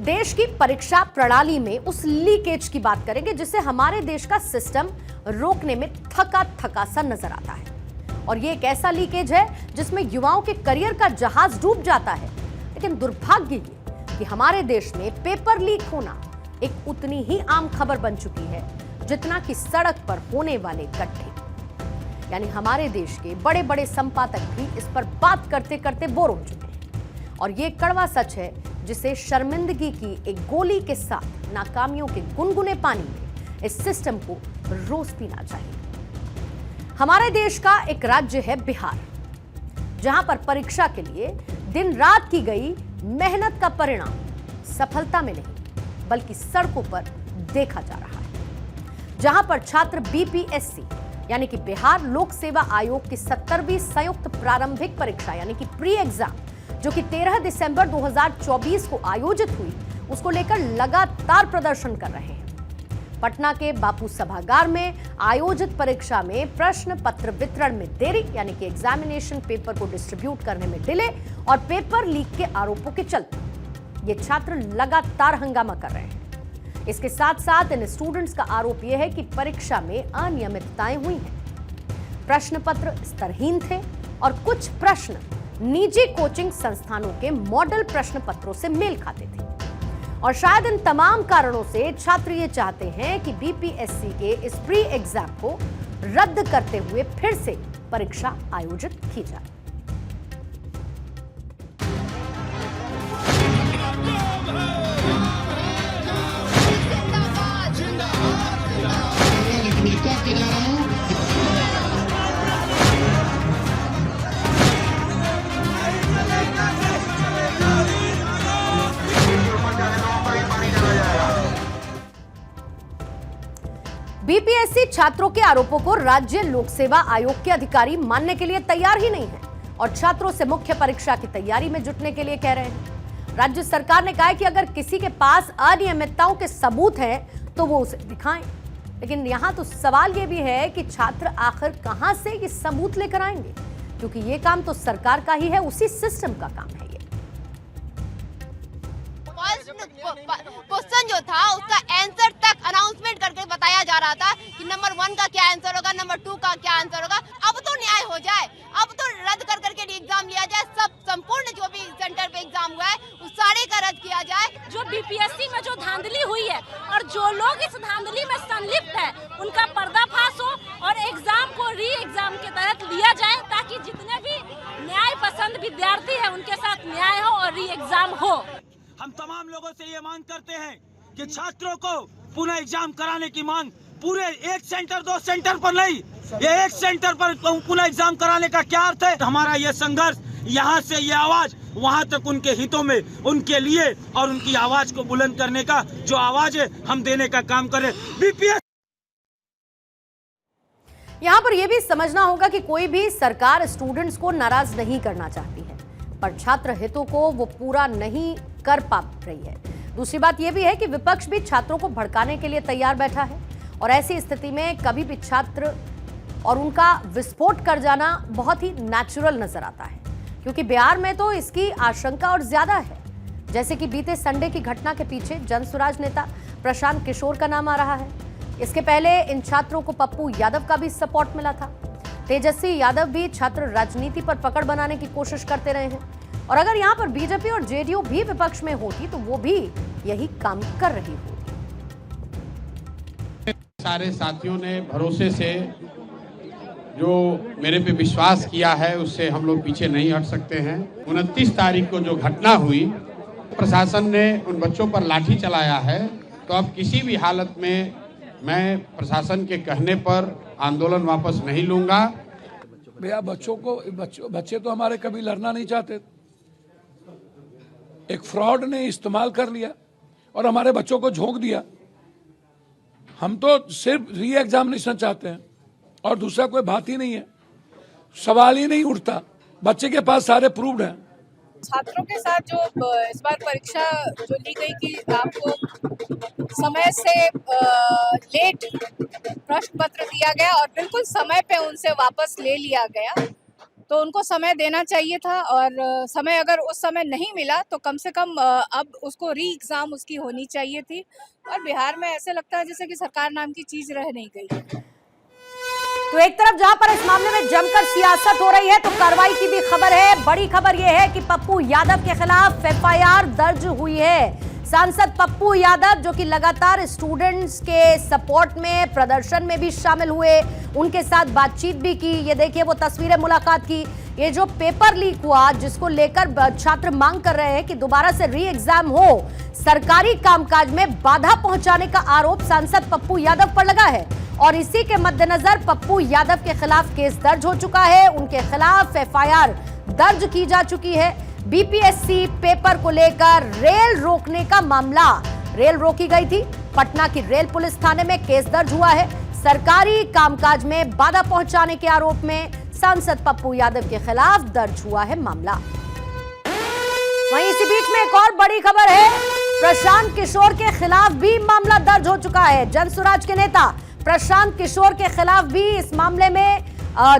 देश की परीक्षा प्रणाली में उस लीकेज की बात करेंगे जिससे हमारे देश का सिस्टम रोकने में थका थका सा नजर आता है। और ये एक ऐसा लीकेज है जिसमें युवाओं के करियर का जहाज डूब जाता है। लेकिन दुर्भाग्य ये कि हमारे देश में पेपर लीक होना एक उतनी ही आम खबर बन चुकी है जितना कि सड़क पर होने वाले गड्ढे। यानी हमारे देश के बड़े बड़े संपादक भी इस पर बात करते करते बोर हो चुके हैं। और ये कड़वा सच है जिसे शर्मिंदगी की एक गोली के साथ नाकामियों के गुनगुने पानी में इस सिस्टम को रोज पीना चाहिए। हमारे देश का एक राज्य है बिहार, जहां पर परीक्षा के लिए दिन रात की गई मेहनत का परिणाम सफलता में नहीं बल्कि सड़कों पर देखा जा रहा है। जहां पर छात्र बीपीएससी यानी कि बिहार लोक सेवा आयोग की 70वीं संयुक्त प्रारंभिक परीक्षा यानी कि प्री एग्जाम जो कि 13 दिसंबर 2024 को आयोजित हुई, उसको लेकर लगातार प्रदर्शन कर रहे हैं। पटना के बापू सभागार में आयोजित परीक्षा में प्रश्न पत्र वितरण में देरी यानी कि एग्जामिनेशन पेपर को डिस्ट्रीब्यूट करने में डिले और पेपर लीक के आरोपों के चलते ये छात्र लगातार हंगामा कर रहे हैं। इसके साथ साथ इन स्टूडेंट्स का आरोप यह है कि परीक्षा में अनियमितताएं हुई हैं। प्रश्न पत्र स्तरहीन थे और कुछ प्रश्न निजी कोचिंग संस्थानों के मॉडल प्रश्न पत्रों से मेल खाते थे। और शायद इन तमाम कारणों से छात्र ये चाहते हैं कि बीपीएससी के इस प्री एग्जाम को रद्द करते हुए फिर से परीक्षा आयोजित की जाए। बीपीएससी छात्रों के आरोपों को राज्य लोक सेवा आयोग के अधिकारी मानने के लिए तैयार ही नहीं है और छात्रों से मुख्य परीक्षा की तैयारी में जुटने के लिए कह रहे हैं। राज्य सरकार ने कहा है कि अगर किसी के पास अनियमितताओं के सबूत हैं तो वो उसे दिखाएं। लेकिन यहां तो सवाल ये भी है कि छात्र आखिर कहां से ये सबूत लेकर आएंगे, क्योंकि ये काम तो सरकार का ही है, उसी सिस्टम का काम है। क्वेश्चन जो था उसका आंसर तक अनाउंसमेंट करके बताया जा रहा था कि नंबर 1 का क्या आंसर होगा, नंबर 2 का क्या आंसर होगा। अब तो न्याय हो जाए, अब तो रद्द कर करके एग्जाम लिया जाए। सब संपूर्ण जो भी सेंटर पे एग्जाम हुआ है उस सारे का रद्द किया जाए। जो बीपीएससी में जो धांधली हुई है और जो लोग इस धांधली में संलिप्त है उनका पर्दाफाश हो और एग्जाम को री एग्जाम के तहत लिया जाए, ताकि जितने भी न्याय पसंद विद्यार्थी है उनके साथ न्याय हो और री एग्जाम हो। हम तमाम लोगों से ये मांग करते हैं कि छात्रों को पुनः एग्जाम कराने की मांग पूरे एक सेंटर 2 सेंटर पर नहीं, ये एक सेंटर पर पुनः एग्जाम कराने का क्या अर्थ है। हमारा ये संघर्ष, यहाँ से ये आवाज वहाँ तक उनके हितों में, उनके लिए और उनकी आवाज को बुलंद करने का जो आवाज है हम देने का काम करें। बीपीएस यहाँ पर यह भी समझना होगा कि कोई भी सरकार स्टूडेंट्स को नाराज नहीं करना चाहती है, पर छात्र हितों को वो पूरा नहीं कर पा रही है। दूसरी बात यह भी है कि विपक्ष भी छात्रों को भड़काने के लिए तैयार बैठा है और ऐसी स्थिति में कभी भी छात्र और उनका विस्फोट कर जाना बहुत ही नेचुरल नजर आता है, क्योंकि बिहार में तो इसकी आशंका और ज्यादा है। जैसे कि बीते संडे की घटना के पीछे जनसुराज नेता प्रशांत किशोर का नाम आ रहा है। इसके पहले इन छात्रों को पप्पू यादव का भी सपोर्ट मिला था। तेजस्वी यादव भी छात्र राजनीति पर पकड़ बनाने की कोशिश करते रहे हैं और अगर यहां पर बीजेपी और जेडीयू भी विपक्ष में होती तो वो भी यही काम कर रही होती। सारे साथियों ने भरोसे से जो मेरे पे विश्वास किया है उससे हम लोग पीछे नहीं हट सकते हैं। 29 तारीख को जो घटना हुई, प्रशासन ने उन बच्चों पर लाठी चलाया है, तो अब किसी भी हालत में मैं प्रशासन के कहने पर आंदोलन वापस नहीं लूंगा। भैया बच्चे तो हमारे कभी लड़ना नहीं चाहते, एक फ्रॉड ने इस्तेमाल कर लिया और हमारे बच्चों को झोंक दिया। हम तो सिर्फ री एग्जामिनेशन चाहते हैं और दूसरा कोई बात ही नहीं है, सवाल ही नहीं उठता। बच्चे के पास सारे प्रूव्ड हैं। छात्रों के साथ जो इस बार परीक्षा जो ली गई कि आपको समय से लेट प्रश्न पत्र दिया गया और बिल्कुल समय पे उनसे वापस ले लिया गया, तो उनको समय देना चाहिए था, और समय अगर उस समय नहीं मिला तो कम से कम अब उसको री एग्ज़ाम उसकी होनी चाहिए थी। और बिहार में ऐसे लगता है जैसे कि सरकार नाम की चीज़ रह नहीं गई। तो एक तरफ जहां पर इस मामले में जमकर सियासत हो रही है, तो कार्रवाई की भी खबर है। बड़ी खबर यह है कि पप्पू यादव के खिलाफ एफआईआर दर्ज हुई है। सांसद पप्पू यादव, जो कि लगातार स्टूडेंट्स के सपोर्ट में, प्रदर्शन में भी शामिल हुए, उनके साथ बातचीत भी की। ये देखिए वो तस्वीरें मुलाकात की। ये जो पेपर लीक हुआ, जिसको लेकर छात्र मांग कर रहे हैं कि दोबारा से री एग्जाम हो, सरकारी कामकाज में बाधा पहुंचाने का आरोप सांसद पप्पू यादव पर लगा है। और इसी के मद्देनजर पप्पू यादव के खिलाफ केस दर्ज हो चुका है। उनके खिलाफ एफआईआर दर्ज की जा चुकी है। बीपीएससी पेपर को लेकर रेल रोकने का मामला, रेल रोकी गई थी, पटना की रेल पुलिस थाने में केस दर्ज हुआ है। सरकारी कामकाज में बाधा पहुंचाने के आरोप में सांसद पप्पू यादव के खिलाफ दर्ज हुआ है मामला। वहीं इसी बीच में एक और बड़ी खबर है, प्रशांत किशोर के खिलाफ भी मामला दर्ज हो चुका है। जनसुराज के नेता प्रशांत किशोर के खिलाफ भी इस मामले में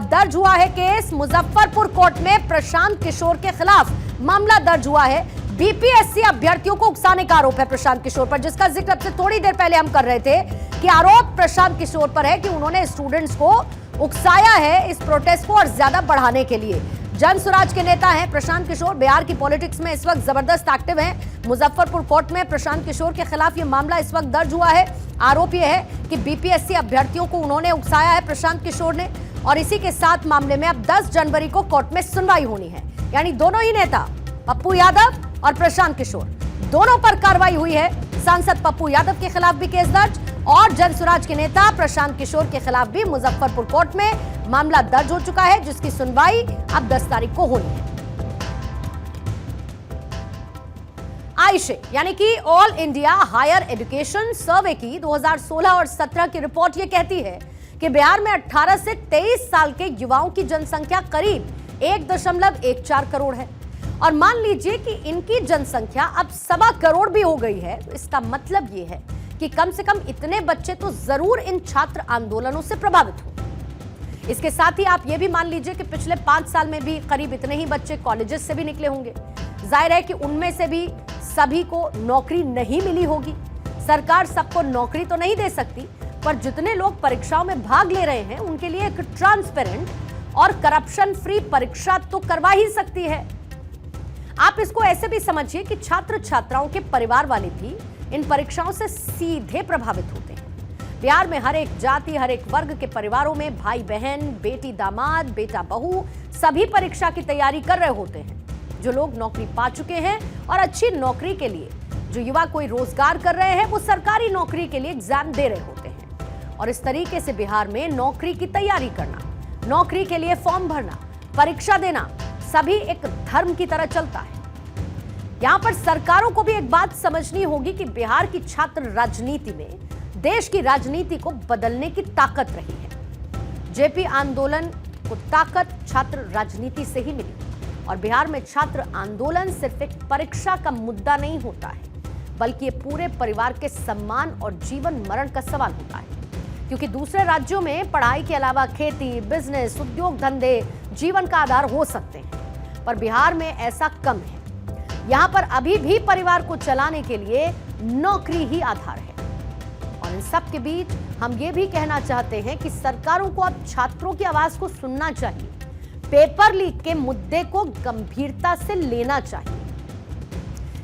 दर्ज हुआ है केस। मुजफ्फरपुर कोर्ट में प्रशांत किशोर के खिलाफ मामला दर्ज हुआ है। बीपीएससी अभ्यर्थियों को उकसाने का आरोप है प्रशांत किशोर पर, जिसका जिक्र अब से थोड़ी देर पहले हम कर रहे थे कि आरोप प्रशांत किशोर पर है कि उन्होंने स्टूडेंट्स को उकसाया है इस प्रोटेस्ट को और ज्यादा बढ़ाने के लिए। जनसुराज के नेता हैं प्रशांत किशोर, बिहार की पॉलिटिक्स में इस वक्त जबरदस्त एक्टिव हैं। मुजफ्फरपुर कोर्ट में प्रशांत किशोर के खिलाफ ये मामला इस वक्त दर्ज हुआ है। आरोप यह है कि बीपीएससी अभ्यर्थियों को उन्होंने उकसाया है प्रशांत किशोर ने, और इसी के साथ मामले में अब 10 जनवरी को कोर्ट में सुनवाई होनी है। यानी दोनों ही नेता, पप्पू यादव और प्रशांत किशोर, दोनों पर कार्रवाई हुई है। सांसद पप्पू यादव के खिलाफ भी केस दर्ज और जनसुराज के नेता प्रशांत किशोर के खिलाफ भी मुजफ्फरपुर कोर्ट में मामला दर्ज हो चुका है, जिसकी सुनवाई अब 10 तारीख को होनी है। आईशे यानी कि ऑल इंडिया हायर एजुकेशन सर्वे की 2016 और 17 की रिपोर्ट यह कहती है कि बिहार में 18 से 23 साल के युवाओं की जनसंख्या करीब 1.14 करोड़ है। और मान लीजिए कि इनकी जनसंख्या अब 1.25 करोड़ भी हो गई है, तो इसका मतलब यह है कि कम से कम इतने बच्चे तो जरूर इन छात्र आंदोलनों से प्रभावित हो। इसके साथ ही आप ये भी मान लीजिए कि पिछले 5 साल में भी करीब इतने ही बच्चे कॉलेजेस से भी निकले होंगे। जाहिर है कि उनमें से भी सभी को नौकरी नहीं मिली होगी। सरकार सबको नौकरी तो नहीं दे सकती, पर जितने लोग परीक्षाओं में भाग ले रहे हैं उनके लिए एक ट्रांसपेरेंट और करप्शन फ्री परीक्षा तो करवा ही सकती है। आप इसको ऐसे भी समझिए कि छात्र छात्राओं के परिवार वाले भी इन परीक्षाओं से सीधे प्रभावित होते हैं। बिहार में हर एक जाति, हर एक वर्ग के परिवारों में भाई बहन, बेटी दामाद, बेटा बहू सभी परीक्षा की तैयारी कर रहे होते हैं। जो लोग नौकरी पा चुके हैं और अच्छी नौकरी के लिए, जो युवा कोई रोजगार कर रहे हैं, वो सरकारी नौकरी के लिए एग्जाम दे रहे होते हैं। और इस तरीके से बिहार में नौकरी की तैयारी करना, नौकरी के लिए फॉर्म भरना, परीक्षा देना सभी एक धर्म की तरह चलता है। यहां पर सरकारों को भी एक बात समझनी होगी कि बिहार की छात्र राजनीति में देश की राजनीति को बदलने की ताकत रही है। जेपी आंदोलन को ताकत छात्र राजनीति से ही मिली। और बिहार में छात्र आंदोलन सिर्फ एक परीक्षा का मुद्दा नहीं होता है, बल्कि ये पूरे परिवार के सम्मान और जीवन मरण का सवाल होता है। क्योंकि दूसरे राज्यों में पढ़ाई के अलावा खेती, बिजनेस, उद्योग धंधे जीवन का आधार हो सकते हैं, पर बिहार में ऐसा कम है। यहाँ पर अभी भी परिवार को चलाने के लिए नौकरी ही आधार है। और इन सब के बीच हम ये भी कहना चाहते हैं कि सरकारों को अब छात्रों की आवाज को सुनना चाहिए, पेपर लीक के मुद्दे को गंभीरता से लेना चाहिए।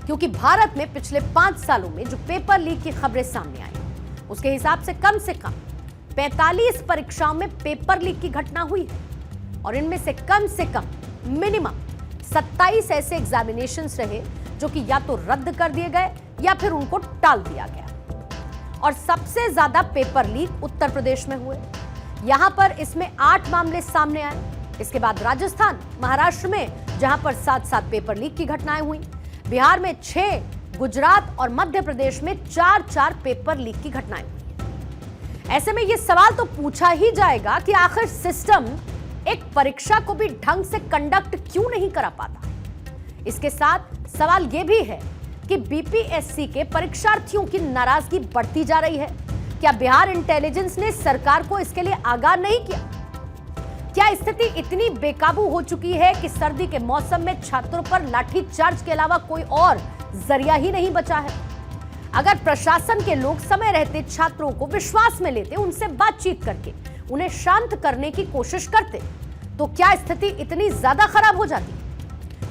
क्योंकि भारत में पिछले 5 सालों में जो पेपर लीक की खबरें सामने आई, उसके हिसाब से कम 45 परीक्षाओं में पेपर लीक की घटना हुई है। और इनमें से कम मिनिमम 27 ऐसे एग्जामिनेशंस रहे जो कि या तो रद्द कर दिए गए या फिर उनको टाल दिया गया। और सबसे ज्यादा पेपर लीक उत्तर प्रदेश में हुए। यहां पर इसमें 8 मामले सामने आए। इसके बाद राजस्थान, महाराष्ट्र में जहां पर 7 पेपर लीक की घटनाएं हुई। बिहार में 6, गुजरात और मध्य प्रदेश में 4 पेपर लीक की घटनाएं हुई। ऐसे में यह सवाल तो पूछा ही जाएगा कि आखिर सिस्टम एक परीक्षा को भी ढंग से कंडक्ट क्यों नहीं करा पाता। इसके साथ सवाल यह भी है कि बीपीएससी के परीक्षार्थियों की नाराजगी बढ़ती जा रही है। क्या बिहार इंटेलिजेंस ने सरकार को इसके लिए आगाह नहीं किया? क्या स्थिति इतनी बेकाबू हो चुकी है कि सर्दी के मौसम में छात्रों पर लाठीचार्ज के अलावा कोई और जरिया ही नहीं बचा है? अगर प्रशासन के लोग समय रहते छात्रों को विश्वास में लेते, उनसे बातचीत करके उन्हें शांत करने की कोशिश करते, तो क्या स्थिति इतनी ज्यादा खराब हो जाती?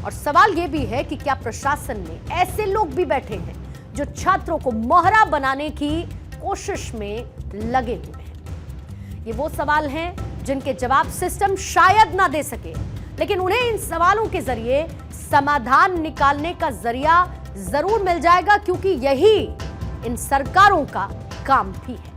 और सवाल यह भी है कि क्या प्रशासन में ऐसे लोग भी बैठे हैं जो छात्रों को मोहरा बनाने की कोशिश में लगे हुए हैं? ये वो सवाल हैं जिनके जवाब सिस्टम शायद ना दे सके, लेकिन उन्हें इन सवालों के जरिए समाधान निकालने का जरिया जरूर मिल जाएगा, क्योंकि यही इन सरकारों का काम भी है।